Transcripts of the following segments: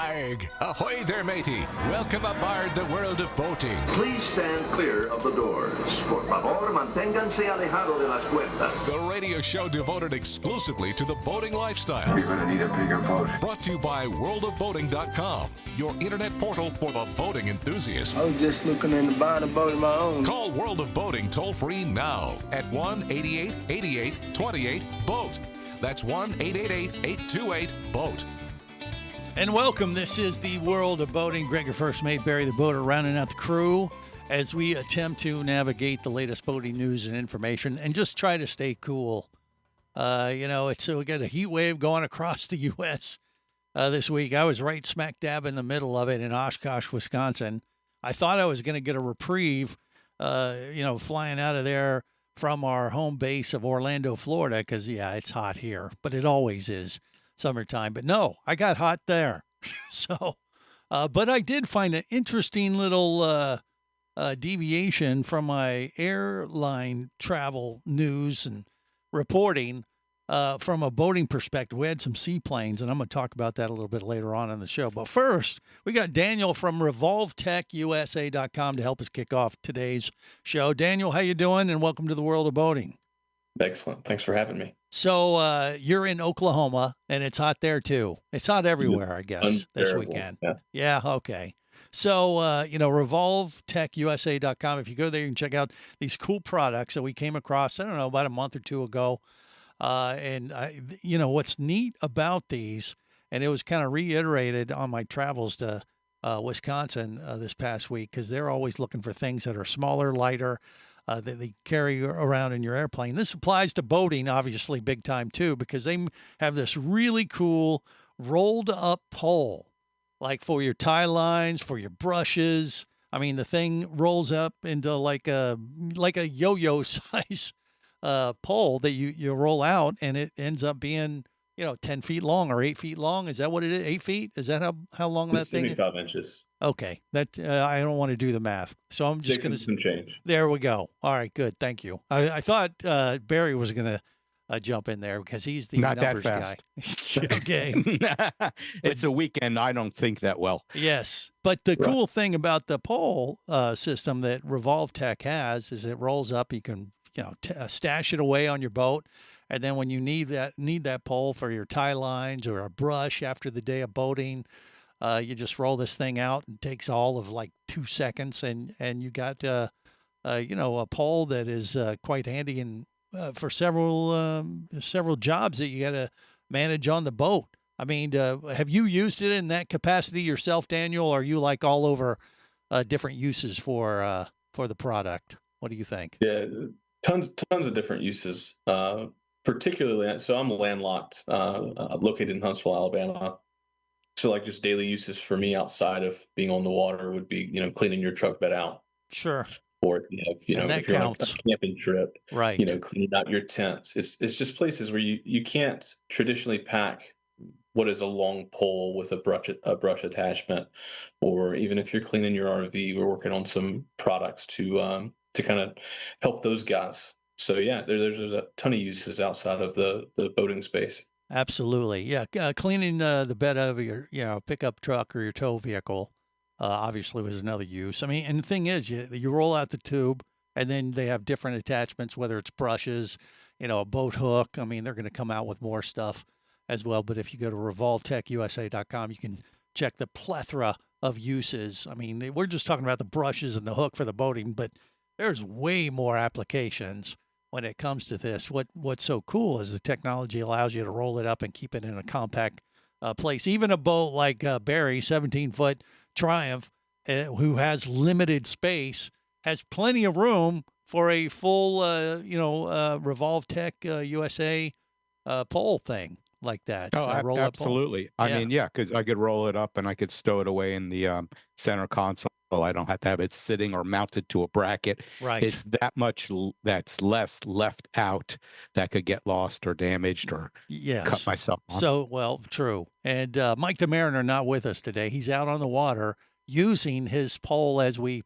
Arg! Ahoy there, matey! Welcome aboard the world of boating. Please stand clear of the doors. Por favor, manténganse alejado de las puertas. The radio show devoted exclusively to the boating lifestyle. You're gonna need a bigger boat. Brought to you by worldofboating.com, your internet portal for the boating enthusiast. I was just looking into buying a boat of my own. Call World of Boating toll-free now at 1-888-88-28-BOAT. That's 1-888-828-BOAT. And welcome. This is the World of Boating. Greg, your first mate, Barry the Boater, rounding out the crew as we attempt to navigate the latest boating news and information and just try to stay cool. We got a heat wave going across the U.S. This week. I was right smack dab in the middle of it in Oshkosh, Wisconsin. I thought I was going to get a reprieve, flying out of there from our home base of Orlando, Florida, because, it's hot here, but it always is summertime. But no, I got hot there. But I did find an interesting little deviation from my airline travel news and reporting from a boating perspective. We had some seaplanes, and I'm going to talk about that a little bit later on in the show. But first, we got Daniel from RevolveTechUSA.com to help us kick off today's show. Daniel, how you doing? And welcome to the World of Boating. Excellent. Thanks for having me. So you're in Oklahoma, and it's hot there, too. It's hot everywhere, I guess, this weekend. Yeah, okay. So, RevolveTechUSA.com. If you go there, you can check out these cool products that we came across, I don't know, about a month or two ago. What's neat about these, and it was kind of reiterated on my travels to Wisconsin this past week, because they're always looking for things that are smaller, lighter, that they carry around in your airplane. This applies to boating, obviously, big time, too, because they have this really cool rolled up pole, like for your tie lines, for your brushes. I mean, the thing rolls up into like a yo-yo size pole that you roll out, and it ends up being 10 feet long or 8 feet long. Is that what it is? 8 feet? Is that how long that thing is? 75 inches. Okay, that I don't want to do the math, so I'm just going to change. There we go. All right, good. Thank you. I thought Barry was going to jump in there because he's the not numbers that fast. Guy. Okay, it's a weekend. I don't think that well. Yes, but the cool thing about the pole system that Revolve Tech has is it rolls up. You can stash it away on your boat. And then when you need that pole for your tie lines or a brush after the day of boating, you just roll this thing out, and it takes all of like 2 seconds, and you got a pole that is quite handy and for several jobs that you got to manage on the boat. I mean, have you used it in that capacity yourself, Daniel? Or are you like all over different uses for the product? What do you think? Yeah, tons of different uses. Particularly, so I'm landlocked, located in Huntsville, Alabama. So like just daily uses for me outside of being on the water would be, cleaning your truck bed out. Sure. Or if you're counts. on a camping trip, right? Cleaning out your tents. It's just places where you can't traditionally pack what is a long pole with a brush attachment, or even if you're cleaning your RV, we're working on some products to kind of help those guys. So yeah, there's a ton of uses outside of the boating space. Absolutely, yeah. Cleaning the bed of your pickup truck or your tow vehicle, obviously was another use. I mean, and the thing is, you roll out the tube, and then they have different attachments, whether it's brushes, a boat hook. I mean, they're going to come out with more stuff as well. But if you go to RevolveTechUSA.com, you can check the plethora of uses. I mean, we're just talking about the brushes and the hook for the boating, but there's way more applications when it comes to this. What's so cool is the technology allows you to roll it up and keep it in a compact place. Even a boat like Barry, 17-foot Triumph, who has limited space, has plenty of room for a full, Revolve Tech USA pole thing like that. Oh, absolutely. I mean, because I could roll it up and I could stow it away in the center console. I don't have to have it sitting or mounted to a bracket. Right. It's that much that's less left out that could get lost or damaged or cut myself on. So, well, true. And Mike the Mariner not with us today. He's out on the water using his pole as we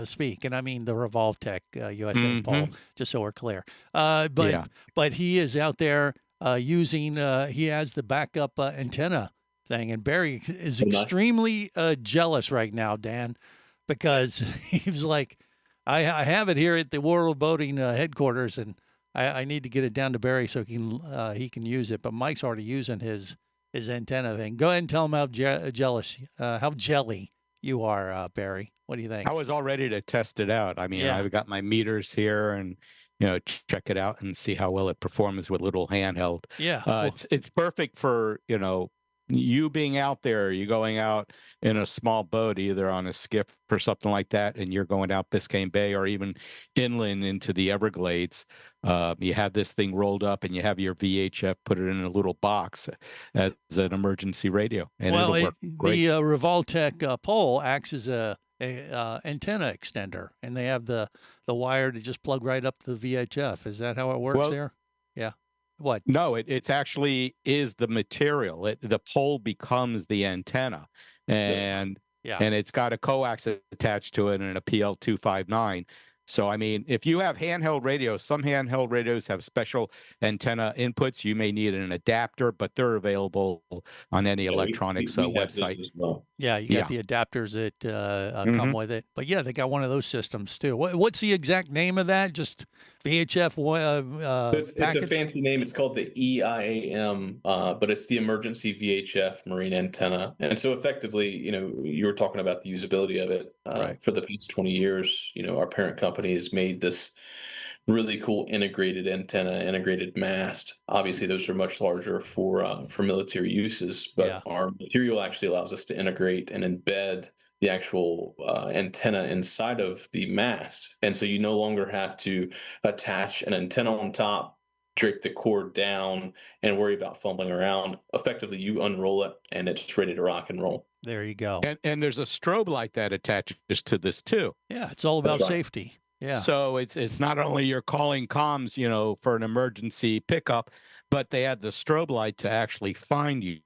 speak. And I mean the Revolve Tech USA pole, just so we're clear. But he is out there using, he has the backup antenna thing. And Barry is Nice. extremely jealous right now, Dan, because he was like, I have it here at the World of Boating headquarters, and I need to get it down to Barry so he can use it. But Mike's already using his antenna thing. Go ahead and tell him how jealous, how jelly you are, Barry. What do you think? I was all ready to test it out. I mean, Yeah. I've got my meters here and, check it out and see how well it performs with little handheld. Yeah. Well, It's perfect for, you being out there, you going out in a small boat, either on a skiff or something like that, and you're going out Biscayne Bay or even inland into the Everglades. You have this thing rolled up and you have your VHF, put it in a little box as an emergency radio, and it'll work great. the Revoltech pole acts as a antenna extender, and they have the wire to just plug right up to the VHF. Is that how it works Well, there? Yeah. What? No, it's actually is the material. The pole becomes the antenna, and Yeah. and it's got a coax attached to it and a PL259. So, I mean, if you have handheld radios, some handheld radios have special antenna inputs. You may need an adapter, but they're available on any electronics we have those website. as well. Yeah, you got the adapters that come with it. But yeah, they got one of those systems too. What's the exact name of that? Just VHF It's a package? fancy name. It's called the EIAM, but it's the Emergency VHF Marine Antenna. And so effectively, you were talking about the usability of it. Right. For the past 20 years, our parent company has made this really cool integrated antenna, integrated mast. Obviously, those are much larger for military uses, but Yeah. our material actually allows us to integrate and embed the actual antenna inside of the mast. And so you no longer have to attach an antenna on top, drape the cord down, and worry about fumbling around. Effectively, you unroll it and it's ready to rock and roll. There you go. And there's a strobe light that attaches to this too. Yeah, it's all about That's right. safety. Yeah. So it's not only you're calling comms, for an emergency pickup, but they add the strobe light to actually find you.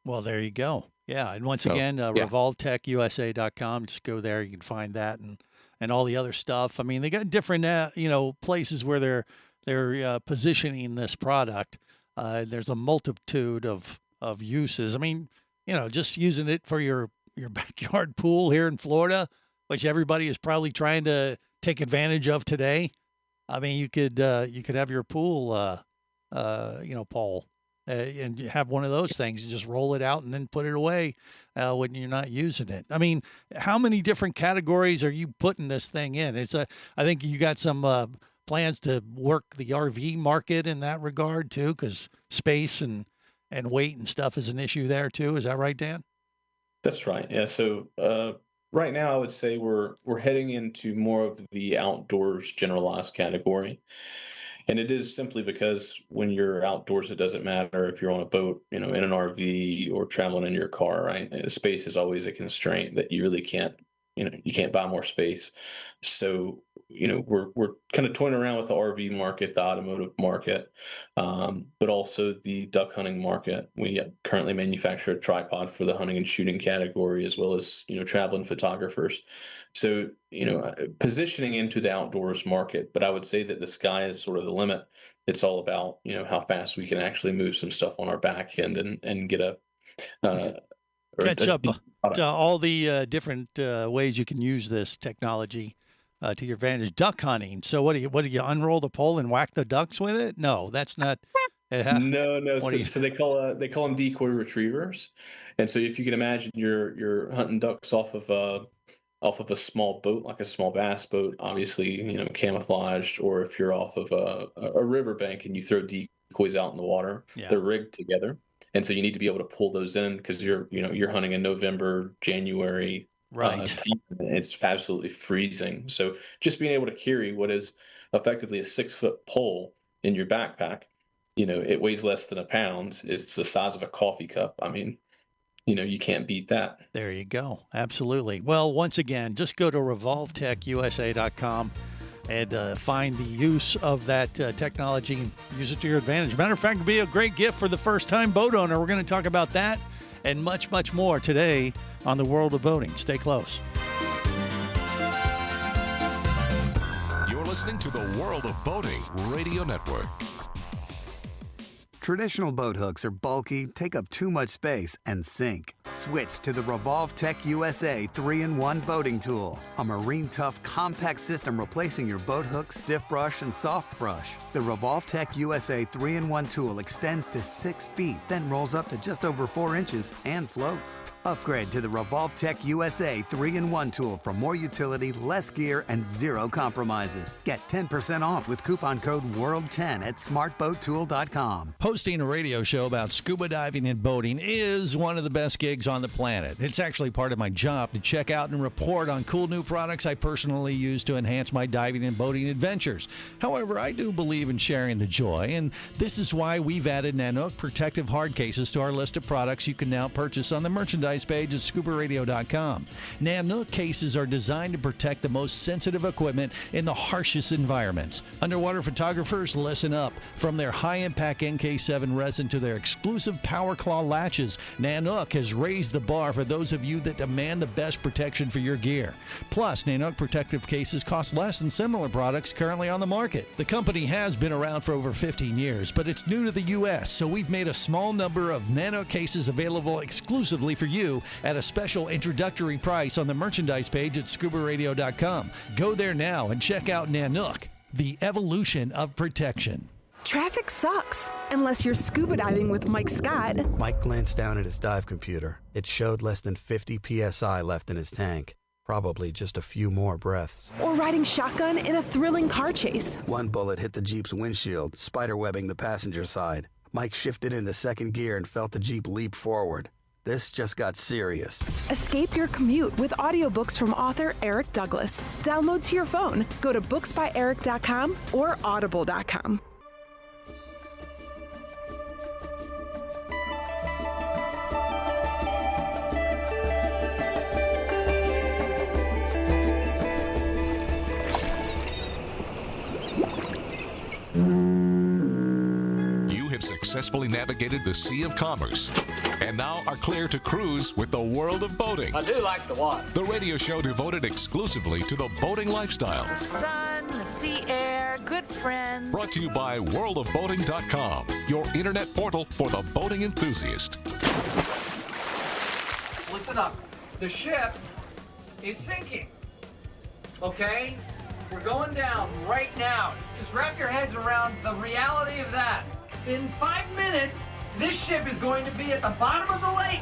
Well, there you go. Yeah, and once So, again, yeah. revoltechusa.com. Just go there. You can find that and all the other stuff. I mean, they got different places where they're positioning this product. There's a multitude of uses. I mean, just using it for your backyard pool here in Florida, which everybody is probably trying to take advantage of today. I mean, you could have your pool, pole. And you have one of those things and just roll it out and then put it away when you're not using it. I mean, how many different categories are you putting this thing in? I think you got some plans to work the RV market in that regard too, because space and weight and stuff is an issue there too. Is that right, Dan? That's right. Yeah. So right now, I would say we're heading into more of the outdoors generalized category. And it is simply because when you're outdoors, it doesn't matter if you're on a boat, in an RV or traveling in your car, right? Space is always a constraint that you really can't, you can't buy more space. So, we're kind of toying around with the RV market, the automotive market, but also the duck hunting market. We currently manufacture a tripod for the hunting and shooting category, as well as, traveling photographers. So, positioning into the outdoors market, but I would say that the sky is sort of the limit. It's all about, how fast we can actually move some stuff on our back end and get Catch up to all the different ways you can use this technology to your advantage. Duck hunting. So what do you unroll the pole and whack the ducks with it? No, that's not. No. What do you- So they call them decoy retrievers. And so if you can imagine you're hunting ducks off of a small boat, like a small bass boat, obviously, camouflaged, or if you're off of a riverbank and you throw decoys out in the water, Yeah. they're rigged together. And so you need to be able to pull those in because you're hunting in November, January, Right. time. It's absolutely freezing. So just being able to carry what is effectively a 6-foot pole in your backpack, it weighs less than a pound. It's the size of a coffee cup. I mean, you can't beat that. There you go. Absolutely. Well, once again, just go to revoltechusa.com and find the use of that technology and use it to your advantage. Matter of fact, it'll be a great gift for the first-time boat owner. We're going to talk about that and much, much more today on the World of Boating. Stay close. You're listening to the World of Boating Radio Network. Traditional boat hooks are bulky, take up too much space, and sink. Switch to the Revolve Tech USA 3-in-1 boating tool. A marine tough, compact system replacing your boat hook, stiff brush, and soft brush. The Revolve Tech USA 3-in-1 tool extends to 6 feet, then rolls up to just over 4 inches and floats. Upgrade to the Revolve Tech USA 3-in-1 tool for more utility, less gear, and zero compromises. Get 10% off with coupon code WORLD10 at smartboattool.com. Hosting a radio show about scuba diving and boating is one of the best gigs on the planet. It's actually part of my job to check out and report on cool new products I personally use to enhance my diving and boating adventures. However, I do believe in sharing the joy, and this is why we've added Nanook protective hard cases to our list of products you can now purchase on the merchandise page at scubaradio.com. Nanook cases are designed to protect the most sensitive equipment in the harshest environments. Underwater photographers, listen up. From their high-impact NK7 resin to their exclusive Power Claw latches, Nanook has raised the bar for those of you that demand the best protection for your gear. Plus, Nanook protective cases cost less than similar products currently on the market. The company has been around for over 15 years, but it's new to the U.S., so we've made a small number of Nanook cases available exclusively for you at a special introductory price on the merchandise page at scubaradio.com. Go there now and check out Nanook, the evolution of protection. Traffic sucks, unless you're scuba diving with Mike Scott. Mike glanced down at his dive computer. It showed less than 50 psi left in his tank. Probably just a few more breaths. Or riding shotgun in a thrilling car chase. One bullet hit the Jeep's windshield, spiderwebbing the passenger side. Mike shifted into second gear and felt the Jeep leap forward. This just got serious. Escape your commute with audiobooks from author Eric Douglas. Download to your phone. Go to booksbyeric.com or audible.com. Successfully navigated the Sea of Commerce and now are clear to cruise with the world of boating. I do like the water. The radio show devoted exclusively to the boating lifestyle. The sun, the sea air, good friends. Brought to you by worldofboating.com, your internet portal for the boating enthusiast. Listen up. The ship is sinking. Okay? We're going down right now. Just wrap your heads around the reality of that. In 5 minutes, this ship is going to be at the bottom of the lake,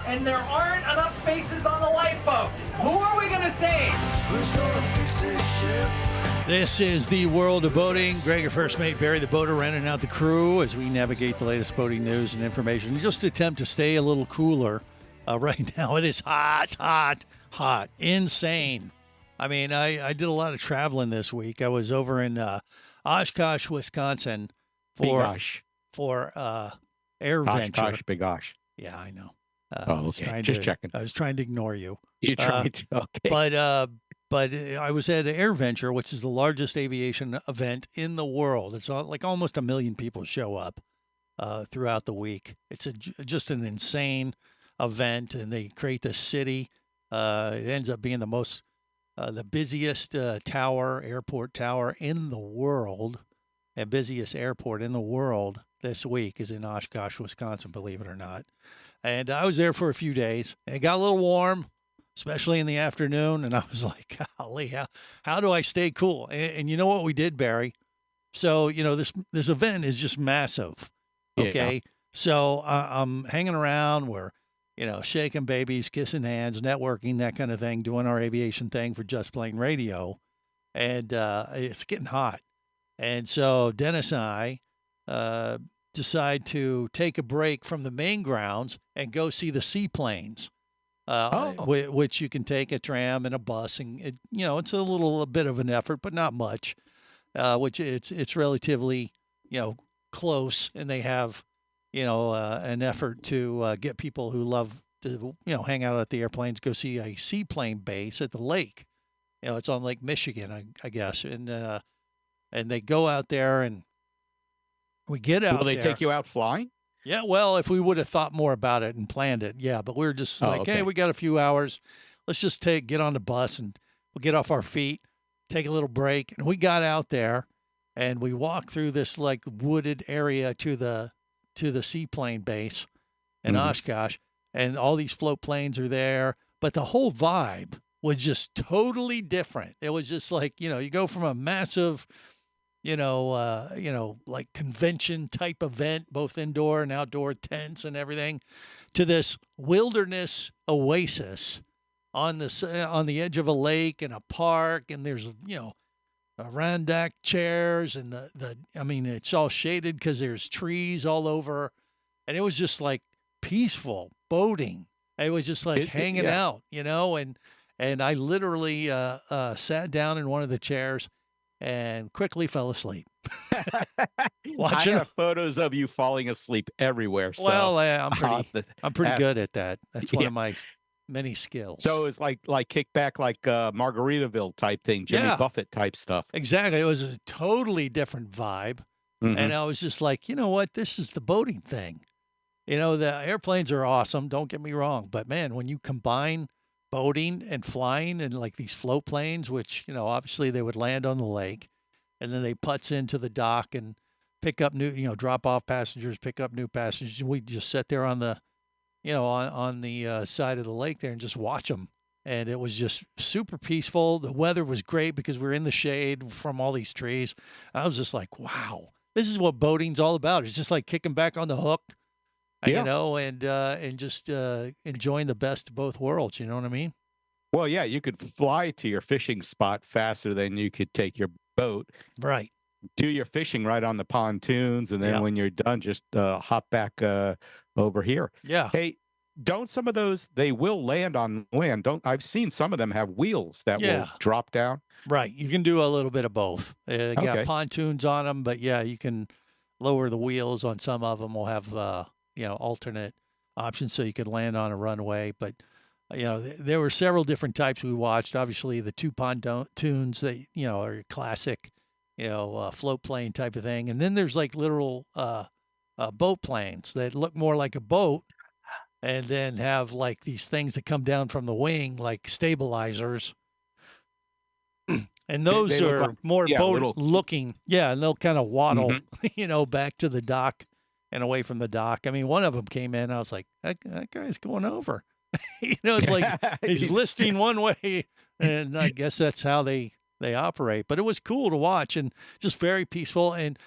and there aren't enough spaces on the lifeboat. Who are we going to save? Who's going to fix this ship? This is the world of boating. Greg, your first mate, Barry the boater, rounding out the crew as we navigate the latest boating news and information. Just attempt to stay a little cooler. Right now, it is hot, insane. I mean, I did a lot of traveling this week. I was over in Oshkosh, Wisconsin. For Air Venture. Oshkosh, Bigosh. Yeah, I know. Okay. Just checking. I was trying to ignore you. You tried to. Okay. But I was at Air Venture, which is the largest aviation event in the world. It's like almost 1 million people show up throughout the week. It's just an insane event, and they create this city. It ends up being the busiest airport tower in the world. And busiest airport in the world this week is in Oshkosh, Wisconsin, believe it or not. And I was there for a few days. And it got a little warm, especially in the afternoon. And I was like, golly, how do I stay cool? And you know what we did, Barry? So, this event is just massive. Okay. Yeah. So I'm hanging around. We're, shaking babies, kissing hands, networking, that kind of thing, doing our aviation thing for Just Plain Radio. And it's getting hot. And so Dennis and I decide to take a break from the main grounds and go see the seaplanes, which you can take a tram and a bus. And, it's a bit of an effort, but not much, which it's relatively, close. And they have, an effort to get people who love to, hang out at the airplanes, go see a seaplane base at the lake. It's on Lake Michigan, I guess. And they go out there, and we get out there. Will they take you out flying? Yeah, well, if we would have thought more about it and planned it, yeah. But we were just hey, we got a few hours. Let's just get on the bus, and we'll get off our feet, take a little break. And we got out there, and we walk through this like wooded area to the seaplane base in Oshkosh, and all these float planes are there, but the whole vibe was just totally different. It was just like, you go from a massive, like convention type event, both indoor and outdoor tents and everything, to this wilderness oasis on the edge of a lake and a park, and there's Adirondack chairs, and it's all shaded because there's trees all over, and it was just like peaceful boating. It was just like hanging out, and I literally sat down in one of the chairs and quickly fell asleep. I have photos of you falling asleep everywhere. So well, I'm pretty good at that. That's one of my many skills. So it's like kickback, like Margaritaville type thing, Jimmy Buffett type stuff. Exactly. It was a totally different vibe. And I was just like, you know what? This is the boating thing. The airplanes are awesome. Don't get me wrong. But man, when you combine boating and flying and like these float planes, which, obviously they would land on the lake and then they putz into the dock and pick up new, drop off passengers, pick up new passengers. And we just sit there on the, on the side of the lake there and just watch them. And it was just super peaceful. The weather was great because we were in the shade from all these trees. I was just like, wow, this is what boating's all about. It's just like kicking back on the hook, and just enjoying the best of both worlds. You know what I mean? Well, yeah, you could fly to your fishing spot faster than you could take your boat. Right. Do your fishing right on the pontoons, and then when you're done, just hop back over here. Yeah. Hey, don't some of those, they will land on land. I've seen some of them have wheels that will drop down. Right. You can do a little bit of both. They got pontoons on them, but you can lower the wheels on some of them. Will have, alternate options so you could land on a runway. But, there were several different types we watched. Obviously, the two pontoons that, are your classic, float plane type of thing. And then there's like literal boat planes that look more like a boat and then have like these things that come down from the wing, like stabilizers. And those they are like, more boat looking. Yeah. And they'll kind of waddle, back to the dock and away from the dock. I mean, one of them came in. I was like, that guy's going over. It's like he's listing one way. And I guess that's how they operate. But it was cool to watch and just very peaceful. And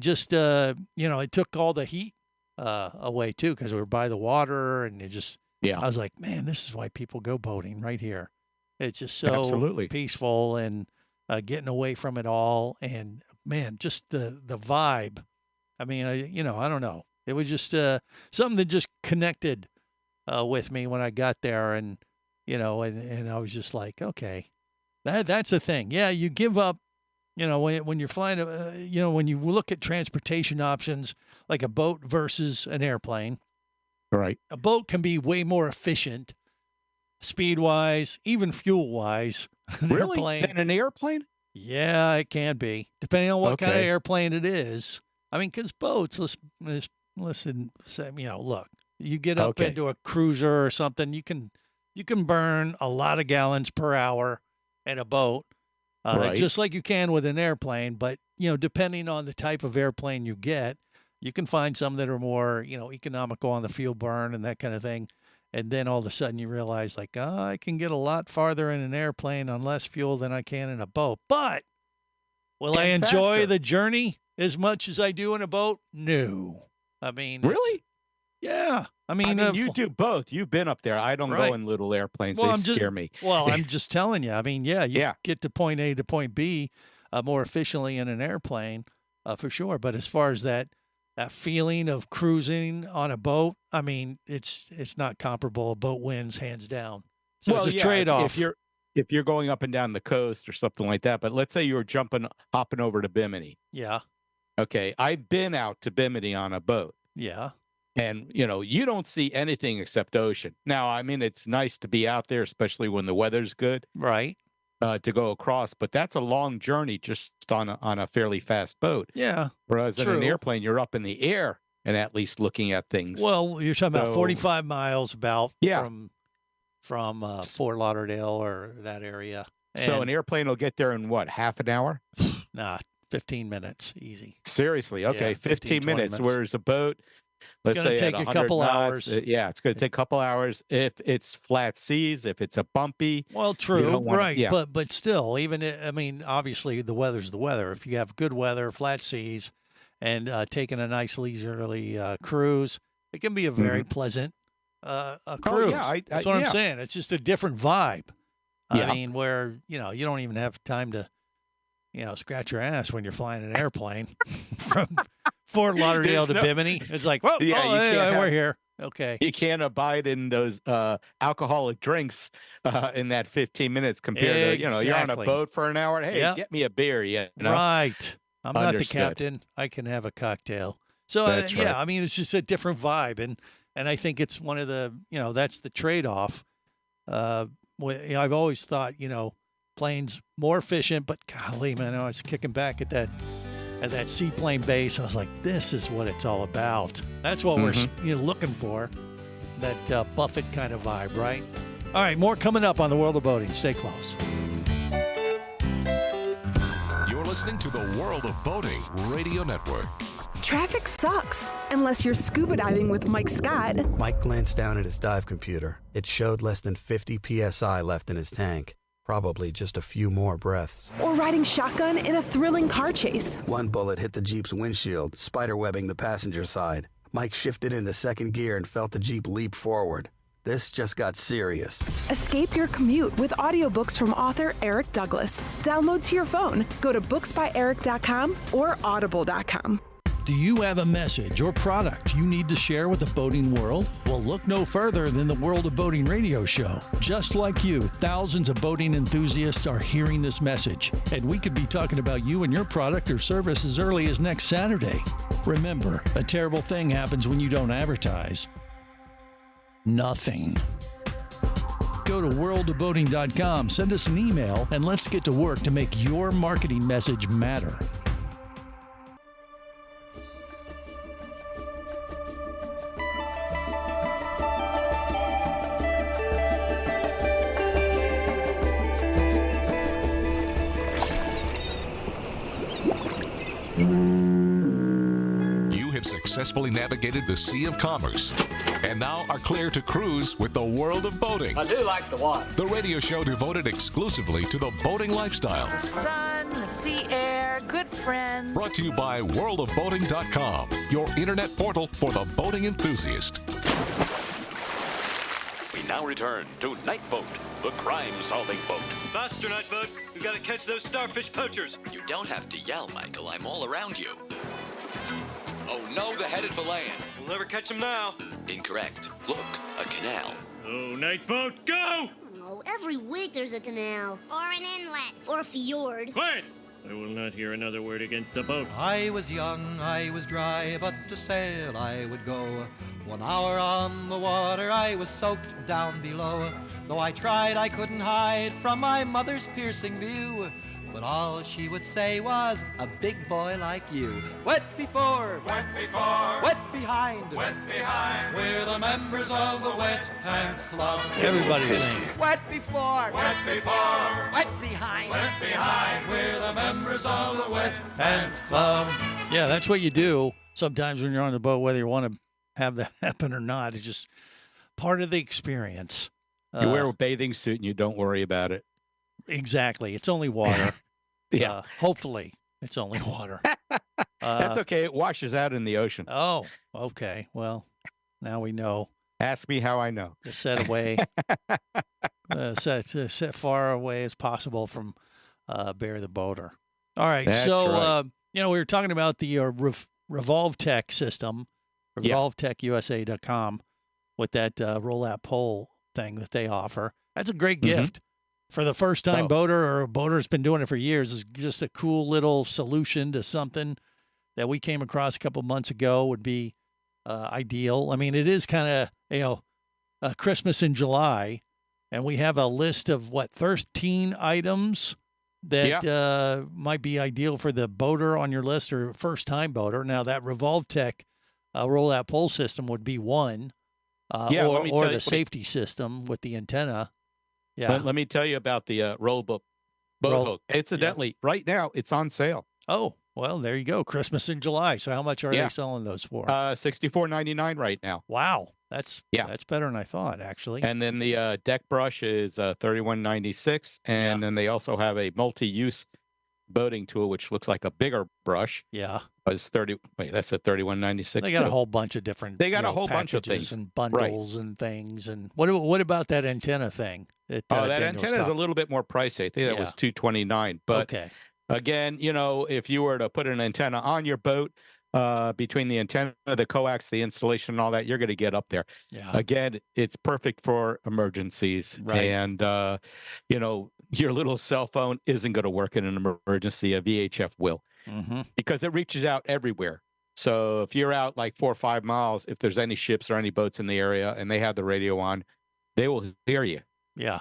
just, it took all the heat away too, because we were by the water, and I was like, man, this is why people go boating right here. It's just so peaceful and getting away from it all, and man, just the vibe. I mean, I don't know. It was just something that just connected with me when I got there, and and I was just like, okay, that's the thing. Yeah, you give up. When you're flying, when you look at transportation options like a boat versus an airplane, right? A boat can be way more efficient, speed-wise, even fuel-wise. Really? Than an airplane? Yeah, it can be, depending on what kind of airplane it is. I mean, because boats, listen, look, you get up into a cruiser or something, you can burn a lot of gallons per hour in a boat. Just like you can with an airplane, but depending on the type of airplane you get, you can find some that are more, economical on the fuel burn and that kind of thing. And then all of a sudden you realize like, I can get a lot farther in an airplane on less fuel than I can in a boat. But will I enjoy the journey as much as I do in a boat? No. I mean, really? Yeah. I mean, you do both. You've been up there. I don't go in little airplanes. They scare me. Well, I'm just telling you. I mean, you get to point A to point B more efficiently in an airplane, for sure. But as far as that feeling of cruising on a boat, I mean, it's not comparable. A boat wins hands down. So it's a trade-off. If you're going up and down the coast or something like that, but let's say you were hopping over to Bimini. Yeah. Okay, I've been out to Bimini on a boat. Yeah. And, you don't see anything except ocean. Now, I mean, it's nice to be out there, especially when the weather's good. Right. To go across, but that's a long journey just on a fairly fast boat. Yeah. Whereas in an airplane, you're up in the air and at least looking at things. Well, you're talking about 45 miles from Fort Lauderdale or that area. So an airplane will get there in what, half an hour? Nah, 15 minutes, easy. Seriously, okay, Yeah, 15 20 minutes. Whereas a boat, let's gonna say take at a 100 couple knots, hours. yeah, it's going to take a couple hours if it's flat seas, if it's a bumpy. Well, true, don't wanna- right? yeah. But still, I mean, obviously the weather's the weather. If you have good weather, flat seas, and taking a nice leisurely cruise, it can be a very pleasant a cruise. Oh, yeah, That's what I'm yeah. saying. It's just a different vibe. Yeah. I mean, where you don't even have time to scratch your ass when you're flying an airplane from Fort Lauderdale to There's no- Bimini. It's like, well, Yeah, you hey, can't we're have- here. Okay. You can't abide in those alcoholic drinks in that 15 minutes compared to, you're on a Exactly. boat for an hour. Hey, Yep. get me a beer. Know? Right. I'm not the Understood. captain. I can have a cocktail. So That's right. yeah, I mean, it's just a different vibe, and I think it's one of the that's the trade-off. I've always thought planes more efficient, but golly, man, I was kicking back at that seaplane base. I was like, this is what it's all about. That's what we're looking for. That Buffett kind of vibe, right? All right, more coming up on the World of Boating. Stay close. You're listening to the World of Boating Radio Network. Traffic sucks unless you're scuba diving with Mike Scott. Mike glanced down at his dive computer. It showed less than 50 psi left in his tank. Probably just a few more breaths. Or riding shotgun in a thrilling car chase. One bullet hit the Jeep's windshield, spiderwebbing the passenger side. Mike shifted into second gear and felt the Jeep leap forward. This just got serious. Escape your commute with audiobooks from author Eric Douglas. Download to your phone. Go to booksbyeric.com or audible.com. Do you have a message or product you need to share with the boating world? Well, look no further than the World of Boating radio show. Just like you, thousands of boating enthusiasts are hearing this message, and we could be talking about you and your product or service as early as next Saturday. Remember, a terrible thing happens when you don't advertise. Nothing. Go to worldofboating.com, send us an email, and let's get to work to make your marketing message matter. You have successfully navigated the Sea of Commerce and now are clear to cruise with the World of Boating. I do like the water. The radio show devoted exclusively to the boating lifestyle. The sun, the sea air, good friends. Brought to you by worldofboating.com, your internet portal for the boating enthusiast. We now return to Night Boat, the crime-solving boat. Faster, Night Boat. We've got to catch those starfish poachers. You don't have to yell, Michael. I'm all around you. Oh no, they're headed for land. We'll never catch them now. Incorrect. Look, a canal. Oh, Night Boat, go! Oh, every week there's a canal. Or an inlet. Or a fjord. Quiet! I will not hear another word against the boat. I was young, I was dry, but to sail I would go. 1 hour on the water, I was soaked down below. Though I tried, I couldn't hide from my mother's piercing view. But all she would say was, a big boy like you. Wet before, wet behind, we're the members of the Wet Pants Club. Everybody's saying it. Wet before, wet behind, we're the members of the Wet Pants Club. Yeah, that's what you do sometimes when you're on the boat, whether you want to have that happen or not. It's just part of the experience. You wear a bathing suit and you don't worry about it. Exactly. It's only water. Yeah. Hopefully, it's only water. That's okay. It washes out in the ocean. Oh, okay. Well, now we know. Ask me how I know. To set away, set far away as possible from Bear the Boater. All right. That's so, right. we were talking about the Revolve Tech system, RevolveTechUSA.com, with that roll-out pole thing that they offer. That's a great gift. For the first-time boater or a boater that's been doing it for years, is just a cool little solution to something that we came across a couple months ago would be ideal. I mean, it is kind of, Christmas in July, and we have a list of, 13 items that might be ideal for the boater on your list or first-time boater. Now, that Revolve Tech roll-out pole system would be one, or the safety system with the antenna. Yeah. Let me tell you about the roll boat hook. Incidentally, right now it's on sale. Oh, Well, there you go. Christmas in July. So how much are Yeah. they selling those for? $64.99 right now. Wow. That's Yeah. that's better than I thought, actually. And then the deck brush is $31.96, and then they also have a multi-use boating tool, which looks like a bigger brush. Yeah. Was 30. Wait, that's at $31.96. They got a too. whole bunch of different. They got you a know, whole bunch of packages things. and Right. bundles and things. And what about that antenna thing? That, Oh, that Daniel's antenna is a got? little bit more pricey. I think that Yeah. was $229. But Okay. again, if you were to put an antenna on your boat, between the antenna, the coax, the installation, and all that, you're going to get up there. Yeah. Again, it's perfect for emergencies. Right. And, your little cell phone isn't going to work in an emergency. A VHF will, Mm-hmm. because it reaches out everywhere. So if you're out like 4 or 5 miles, if there's any ships or any boats in the area and they have the radio on, they will hear you. Yeah.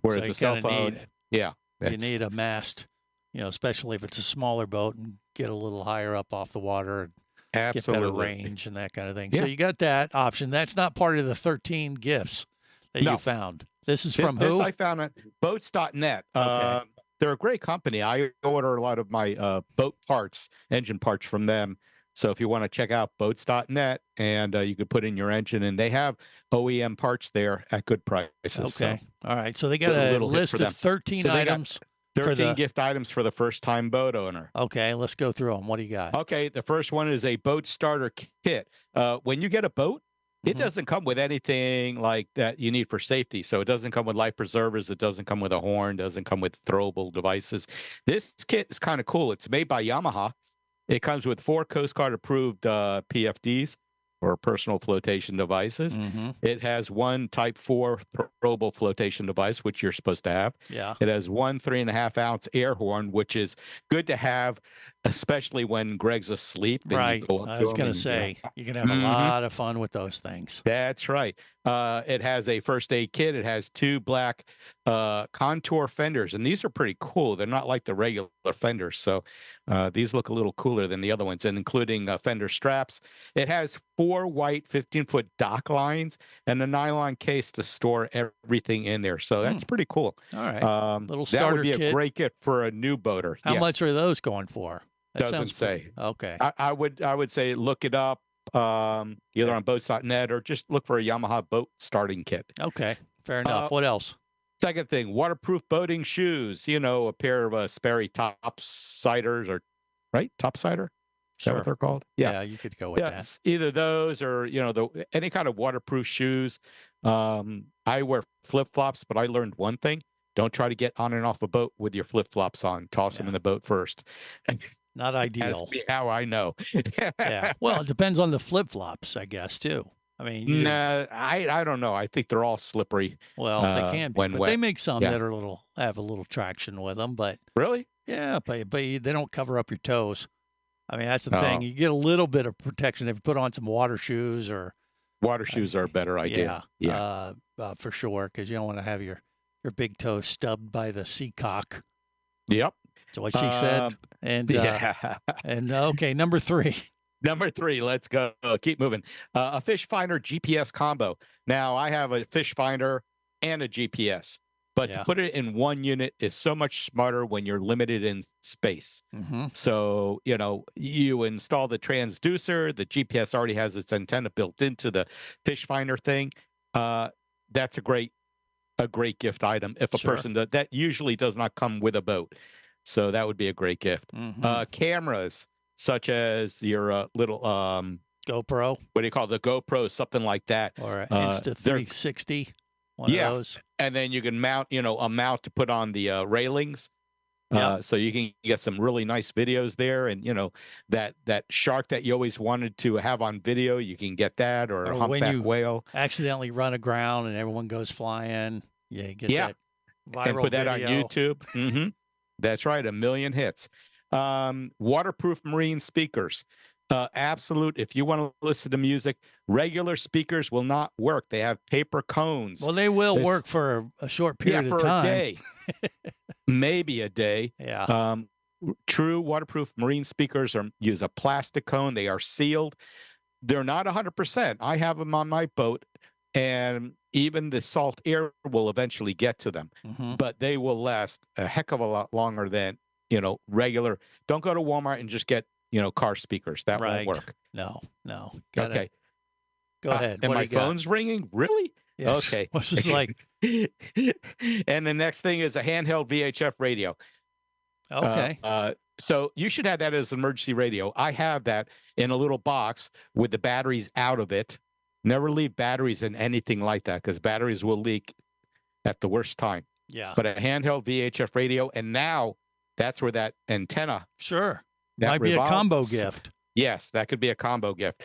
Whereas you a cell kinda phone, need- yeah. You need a mast, especially if it's a smaller boat and get a little higher up off the water and get better Absolutely. range and that kind of thing. Yeah. So you got that option. That's not part of the 13 gifts that No. you found. This is This, from this who? I found at boats.net. Okay. They're a great company. I order a lot of my boat parts, engine parts from them. So if you want to check out boats.net, and you could put in your engine, and they have OEM parts there at good prices. So Okay. All right. So they got a a little hit list for them. of 13 So they got items. for 13 the- gift items for the first time boat owner. Okay, let's go through them. What do you got? Okay, the first one is a boat starter kit. When you get a boat, it doesn't come with anything like that you need for safety. So it doesn't come with life preservers. It doesn't come with a horn. Doesn't come with throwable devices. This kit is kind of cool. It's made by Yamaha. It comes with 4 Coast Guard approved PFDs, or personal flotation devices. Mm-hmm. It has 1 Type 4 throwable flotation device, which you're supposed to have. Yeah. It has 1 3.5 ounce air horn, which is good to have, especially when Greg's asleep. and you Right. go up I to was him going and, to say, you can have Mhm. a lot of fun with those things. That's right. It has a first aid kit. It has 2 black contour fenders, and these are pretty cool. They're not like the regular fenders, so these look a little cooler than the other ones, and including fender straps. It has 4 white 15-foot dock lines and a nylon case to store everything in there. So that's pretty cool. All right. That Little would starter be a kit. great gift for a new boater. How Yes. much are those going for? That Doesn't sounds say. pretty- Okay. I would say look it up either on boats.net or just look for a Yamaha boat starting kit. Okay. Fair enough. What else? Second thing, waterproof boating shoes. A pair of Sperry topsiders, or right, topsider. Is that Sure. what they're called? Yeah, you could go with that. Yes, either those or any kind of waterproof shoes. I wear flip flops, but I learned one thing: don't try to get on and off a boat with your flip flops on. Toss them in the boat first. Not ideal. Ask me how I know. Yeah. Well, it depends on the flip flops, I guess, too. I mean, you- Nah, I don't know. I think they're all slippery. well, they can be, when but wet. they make some Yeah. that are have a little traction with them. But Really? yeah, but they don't cover up your toes. I mean, that's the Oh. thing. You get a little bit of protection if you put on some water shoes or Water shoes are a better idea. yeah, for sure, because you don't want to have your big toe stubbed by the seacock. Yep. So what she said. And yeah. and okay, number 3. Number 3, let's go. Keep moving. A fish finder GPS combo. Now, I have a fish finder and a GPS, but Yeah. to put it in one unit is so much smarter when you're limited in space. Mm-hmm. So, you install the transducer, the GPS already has its antenna built into the fish finder thing. That's a great gift item if a Sure. person that usually does not come with a boat. So that would be a great gift. Mhm. Cameras such as your little GoPro what do you call it? The GoPro, something like that. or they're- Insta360, one Yeah. of those. And then you can mount, a mount to put on the railings. Yeah. So you can get some really nice videos there, and that shark that you always wanted to have on video, you can get that, or a Or when humpback you whale, accidentally run aground and everyone goes flying. Yeah, you get Yeah. that viral and put that on video. YouTube. That's right, 1 million hits. Waterproof marine speakers. Absolute. If you want to listen to music, regular speakers will not work. They have paper cones. Well, they will This- work for a short period for of time. a day, maybe a day. Yeah. True waterproof marine speakers use a plastic cone. They are sealed. They're not 100%. I have them on my boat, and even the salt air will eventually get to them, Mhm. but they will last a heck of a lot longer than regular. Don't go to Walmart and just get, car speakers. That Right. won't work. No. Okay. Go ahead. And What do my you got? phone's ringing? Really? Yeah. Okay. What's this like? And the next thing is a handheld VHF radio. Okay. So you should have that as an emergency radio. I have that in a little box with the batteries out of it. Never leave batteries in anything like that because batteries will leak at the worst time. Yeah. But a handheld VHF radio, and now that's where that antenna. Sure. That Might be a combo revolves. gift. Yes, that could be a combo gift.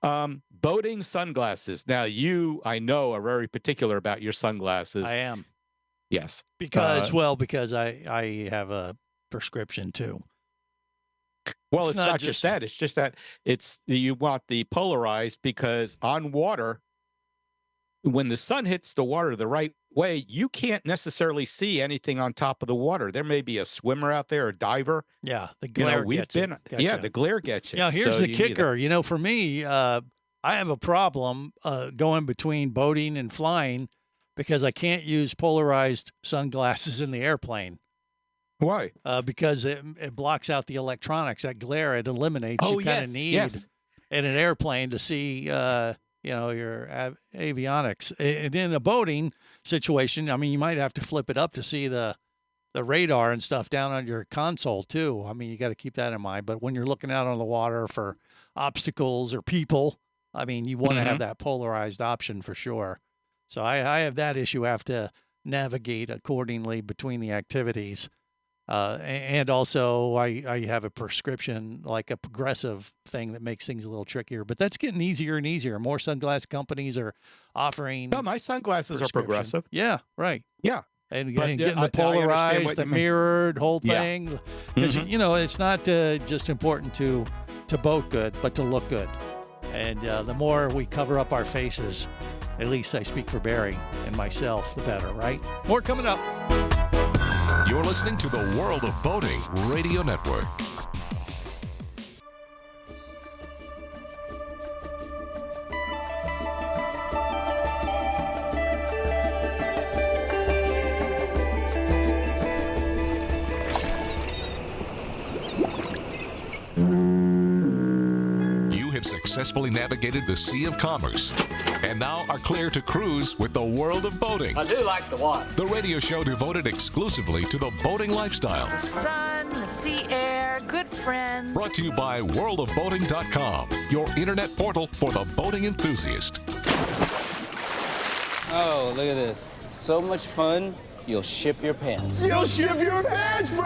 Boating sunglasses. Now, I know, are very particular about your sunglasses. I am. Yes. Because I have a prescription too. Well, it's not just that. It's just that you want the polarized because on water, when the sun hits the water the right way, you can't necessarily see anything on top of the water. There may be a swimmer out there, a diver. Yeah, the glare gets it. Yeah, the glare gets you. Now, here's So the you need kicker. For me, I have a problem going between boating and flying because I can't use polarized sunglasses in the airplane. Why? Because it blocks out the electronics. That glare it eliminates. Oh, you kind of need in an airplane to see, your avionics. And in a boating situation, I mean, you might have to flip it up to see the radar and stuff down on your console too. I mean, you got to keep that in mind. But when you're looking out on the water for obstacles or people, I mean, you want to have that polarized option for sure. So I have that issue. I have to navigate accordingly between the activities. And also I have a prescription, like a progressive thing that makes things a little trickier, but that's getting easier and easier. More sunglass companies are offering. No, my sunglasses are progressive. Yeah, right. Yeah. And But, getting I the polarized, what the you mean. mirrored whole Yeah. thing. Because, it's not just important to boat good, but to look good. And the more we cover up our faces, at least I speak for Barry and myself, the better, right? More coming up. You're listening to the World of Boating Radio Network. You have successfully navigated the Sea of Commerce and now are clear to cruise with the World of Boating. I do like the water. The radio show devoted exclusively to the boating lifestyle. The sun, the sea air, good friends. Brought to you by worldofboating.com, your internet portal for the boating enthusiast. Oh, look at this. So much fun, you'll ship your pants. You'll ship your pants, bro!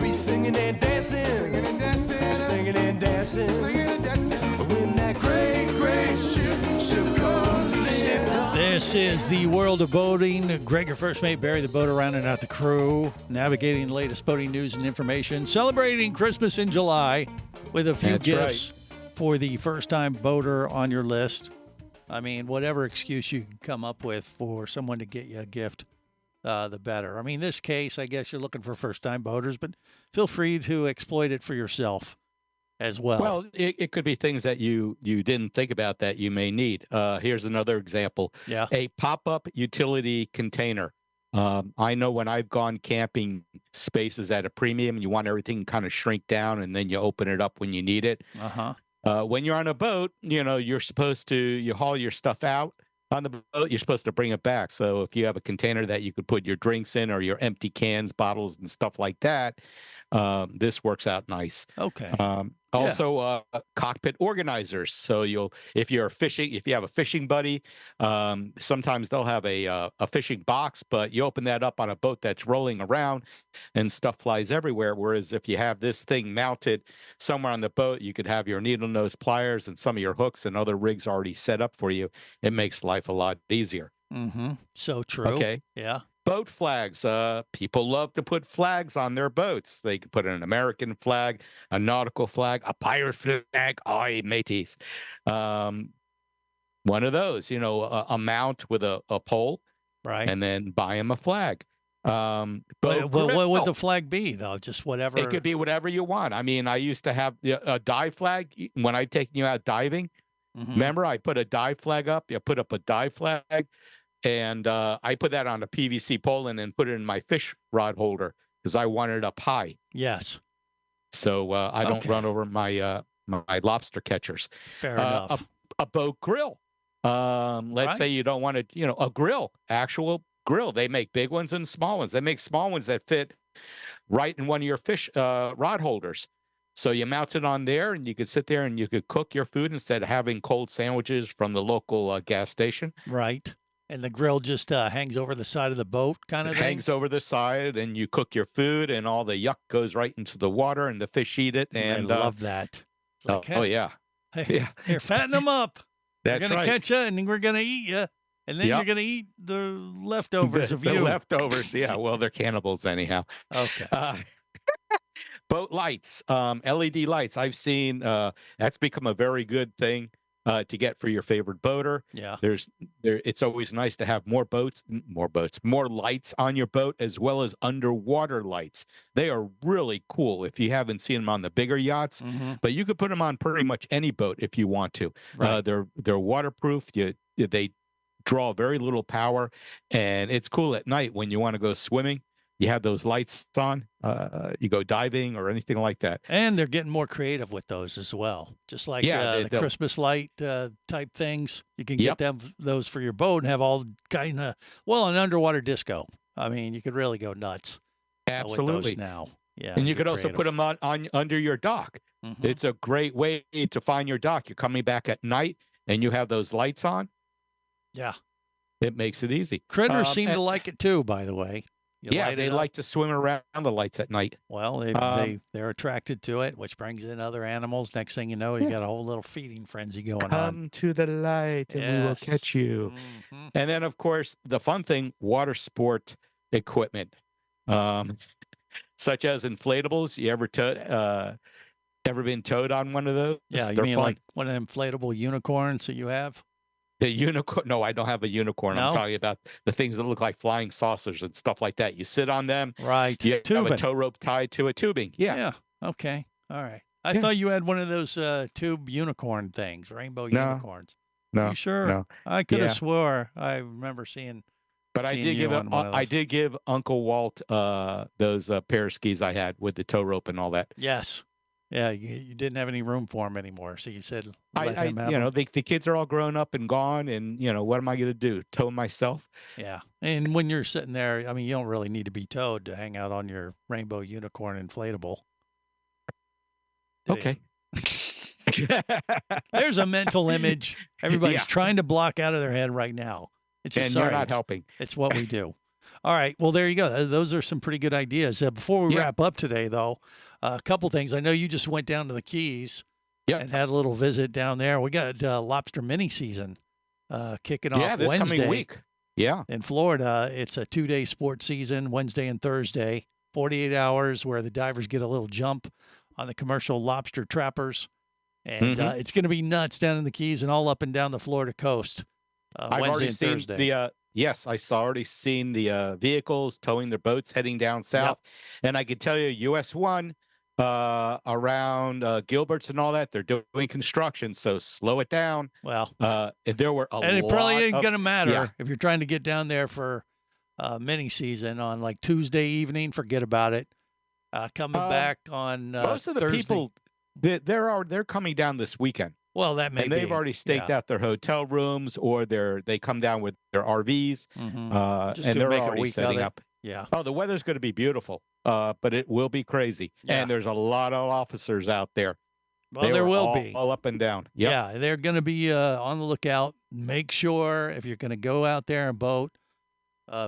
We singing and dancing. Singing and dancing. Singing and dancing. Singing and dancing. When that great, great ship comes in. This is the World of Boating. Greg, your first mate, Barry the boat around and out the crew, navigating the latest boating news and information, celebrating Christmas in July with a few That's gifts for the first-time boater on your list. I mean, whatever excuse you can come up with for someone to get you a gift, the better. I mean, this case, I guess you're looking for first-time boaters, but feel free to exploit it for yourself as well. Well, it could be things that you didn't think about that you may need. Here's another example. Yeah. A pop-up utility container. I know when I've gone camping, spaces at a premium, you want everything kind of shrink down, and then you open it up when you need it. Uh-huh. When you're on a boat, you're supposed to, you haul your stuff out on the boat, you're supposed to bring it back. So if you have a container that you could put your drinks in or your empty cans, bottles, and stuff like that, this works out nice. Okay. Also, cockpit organizers. So if you have a fishing buddy, sometimes they'll have a fishing box, but you open that up on a boat that's rolling around and stuff flies everywhere. Whereas if you have this thing mounted somewhere on the boat, you could have your needle nose pliers and some of your hooks and other rigs already set up for you. It makes life a lot easier. Mm-hmm. So true. Okay. Yeah. Boat flags. People love to put flags on their boats. They can put an American flag, a nautical flag, a pirate flag. Aye, mateys. One of those, a mount with a pole, right? And then buy them a flag. What would the flag be, though? Just whatever. It could be whatever you want. I mean, I used to have a dive flag when I'd taken you out diving. Mm-hmm. Remember, I put a dive flag up. You put up a dive flag. And I put that on a PVC pole and then put it in my fish rod holder because I want it up high. Yes. So I don't Okay. run over my my lobster catchers. Fair enough. A boat grill. Let's Right. say you don't want to, a grill, actual grill. They make big ones and small ones. They make small ones that fit right in one of your fish rod holders. So you mount it on there, and you could sit there and you could cook your food instead of having cold sandwiches from the local gas station. Right. And the grill just hangs over the side of the boat kind of It thing? hangs over the side, and you cook your food, and all the yuck goes right into the water, and the fish eat it. And I love that. It's like, oh hey, yeah, hey, yeah. here, fatten them up. That's We're going right. to catch you, and then we're going to eat you. And then Yep. you're going to eat the leftovers of the you. leftovers. Yeah, well, they're cannibals anyhow. Okay. Boat lights, LED lights. I've seen that's become a very good thing to get for your favorite boater. Yeah. It's always nice to have more lights on your boat, as well as underwater lights. They are really cool if you haven't seen them on the bigger yachts, but you could put them on pretty much any boat if you want to. Right. They're waterproof. They draw very little power, and it's cool at night when you want to go swimming. You have those lights on, you go diving or anything like that. And they're getting more creative with those as well. Just like the Christmas light type things. You can get those for your boat and have all kind of, an underwater disco. I mean, you could really go nuts. Absolutely. With those now. Yeah. And you get could also put creative. them on under your dock. It's a great way to find your dock. You're coming back at night and you have those lights on. Yeah. It makes it easy. Critters seem to like it too, by the way. You Yeah, light they it up. like to swim around the lights at night. Well, they're attracted to it, which brings in other animals. Next thing you know, you got a whole little feeding frenzy going on. Come to the light and we will Yes. catch you. And then, of course, the fun thing, water sport equipment, such as inflatables. You ever been towed on one of those? Yeah, you They're mean fun. like one of them inflatable unicorns that you have? The unicorn? No, I don't have a unicorn. No? I'm talking about the things that look like flying saucers and stuff like that. You sit on them. Right. You have Tubing. a tow rope tied to a tubing. Yeah. Yeah. Okay. All right. I Yeah. thought you had one of those tube unicorn things, rainbow No. unicorns. No. You sure? No. I could have Yeah. swore I remember seeing. But I seeing did you give on one of I those. did give Uncle Walt those pair of skis I had with the tow rope and all that. Yes. Yeah. You didn't have any room for him anymore, so you said let him have you know, 'em. the kids are all grown up and gone, and what am I going to do? Tow myself? Yeah. And when you're sitting there, I mean, you don't really need to be towed to hang out on your rainbow unicorn inflatable. Do you? Okay. There's a mental image everybody's Yeah. trying to block out of their head right now. It's just, And sorry, you're not it's- helping. It's what we do. All right. Well, there you go. Those are some pretty good ideas. Before we Yeah. wrap up today, though, a couple things. I know you just went down to the Keys Yep. and had a little visit down there. We got lobster mini season kicking off Yeah, this Wednesday coming week. Yeah. in Florida. It's a 2-day sports season, Wednesday and Thursday, 48 hours where the divers get a little jump on the commercial lobster trappers. And Mhm. it's going to be nuts down in the Keys and all up and down the Florida coast. I've Wednesday already and seen Thursday. the yes, already seen the vehicles towing their boats heading down south, and I can tell you, US 1 around Gilbert's and all that, they're doing construction, so slow it down. Well, there were a and it probably lot ain't of- going to matter Yeah. if you're trying to get down there for mini season on like Tuesday evening. Forget about it. Coming back on Most of the Thursday. people they're coming down this weekend. Well, that may And they've be. already staked Yeah. out their hotel rooms, or they come down with their RVs, Just and to they're make a already week of setting it. up. Yeah. Oh, the weather's going to be beautiful, but it will be crazy. Yeah. And there's a lot of officers out there. Well, They there were will all, be. all up and down. Yep. Yeah, they're going to be on the lookout. Make sure if you're going to go out there and boat,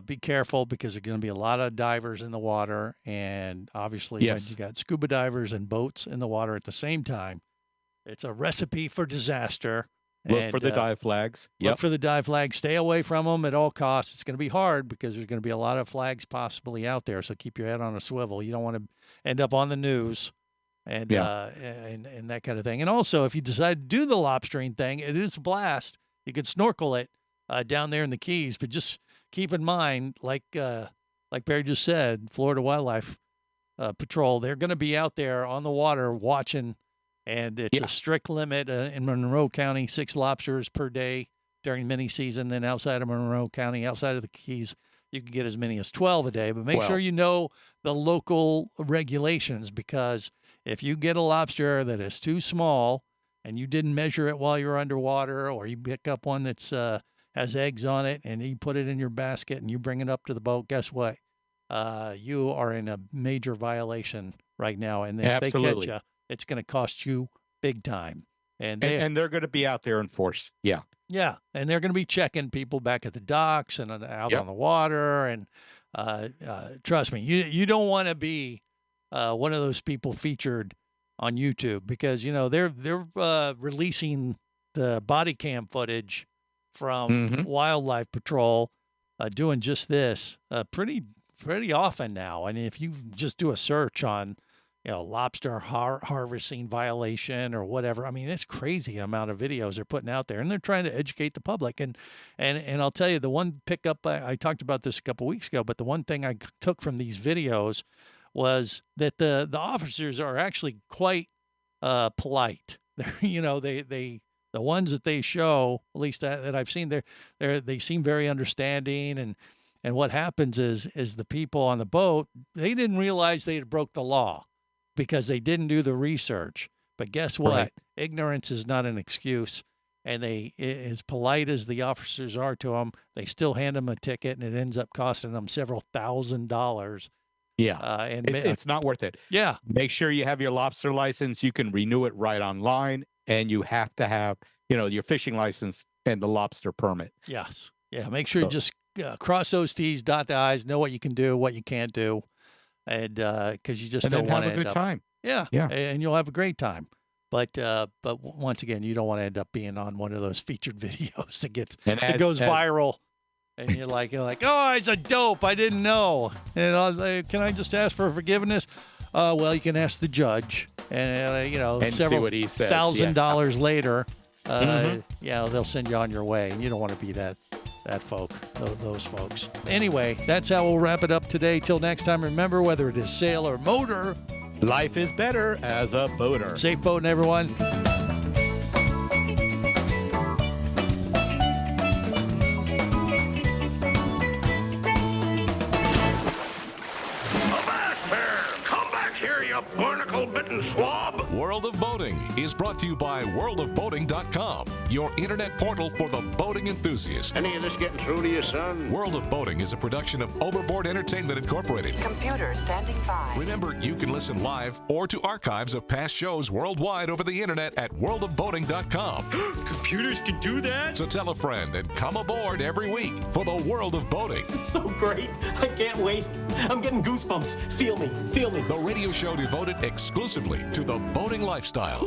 be careful because there's going to be a lot of divers in the water. And obviously, Yes. when you got scuba divers and boats in the water at the same time, it's a recipe for disaster. Look for And, the dive flags. Look Yep. for the dive flag. Stay away from them at all costs. It's going to be hard because there's going to be a lot of flags possibly out there. So keep your head on a swivel. You don't want to end up on the news and and that kind of thing. And also, if you decide to do the lobstering thing, it is a blast. You can snorkel it down there in the Keys, but just keep in mind, like Barry just said, Florida Wildlife Patrol, they're going to be out there on the water watching. And it's a strict limit in Monroe County, 6 lobsters per day during mini season. Then outside of Monroe County, outside of the Keys, you can get as many as 12 a day, but make Well- sure you know the local regulations, because if you get a lobster that is too small and you didn't measure it while you're underwater, or you pick up one that's has eggs on it and you put it in your basket and you bring it up to the boat, guess what? You are in a major violation right now. And if Absolutely. they catch you, it's going to cost you big time. And And they're going to be out there in force. Yeah. yeah, and they're going to be checking people back at the docks and out Yep. on the water. And trust me, you don't want to be one of those people featured on YouTube, because they're releasing the body cam footage from Wildlife Patrol doing just this pretty often now. And if you just do a search on lobster harvesting violation or whatever, I mean, it's crazy amount of videos they're putting out there, and they're trying to educate the public. And I'll tell you, the one pickup, I talked about this a couple weeks ago, but the one thing I took from these videos was that the officers are actually quite polite. They're, the ones that they show, at least that I've seen, they seem very understanding. And what happens is the people on the boat, they didn't realize they had broke the law because they didn't do the research. But guess what? Right. Ignorance is not an excuse. And they, as polite as the officers are to them, they still hand them a ticket, and it ends up costing them several $1,000s. Yeah. And it's not worth it. Yeah. Make sure you have your lobster license. You can renew it right online, and you have to have, your fishing license and the lobster permit. Yes. Yeah. Make sure you just cross those T's, dot the I's, know what you can do, what you can't do. And because you just And don't then want have to a good time. Yeah. Yeah. And you'll have a great time. But once again, you don't want to end up being on one of those featured videos that goes viral. And you're like, oh, it's a dope. I didn't know. And can I just ask for forgiveness? Well, you can ask the judge. And And see several what he says. $1,000 later, they'll send you on your way. And you don't want to be those folks. Anyway, that's how we'll wrap it up today. Till next time, remember, whether it is sail or motor, life is better as a boater. Safe boating, everyone. Barnacle-bitten swab. World of Boating is brought to you by worldofboating.com, your internet portal for the boating enthusiast. Any of this getting through to you, son? World of Boating is a production of Overboard Entertainment Incorporated. Computer standing by. Remember, you can listen live or to archives of past shows worldwide over the internet at worldofboating.com. Computers can do that? So tell a friend and come aboard every week for the World of Boating. This is so great. I can't wait. I'm getting goosebumps. Feel me. Feel me. The radio show devoted exclusively to the boating lifestyle.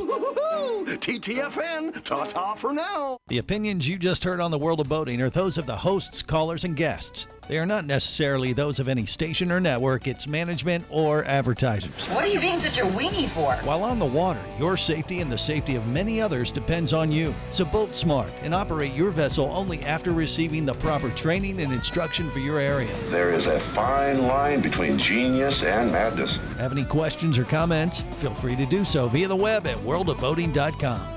TTFN, ta-ta for now. The opinions you just heard on the World of Boating are those of the hosts, callers, and guests. They are not necessarily those of any station or network, its management, or advertisers. What are you being such a weenie for? While on the water, your safety and the safety of many others depends on you. So boat smart and operate your vessel only after receiving the proper training and instruction for your area. There is a fine line between genius and madness. Have any questions or comments? Feel free to do so via the web at worldofboating.com.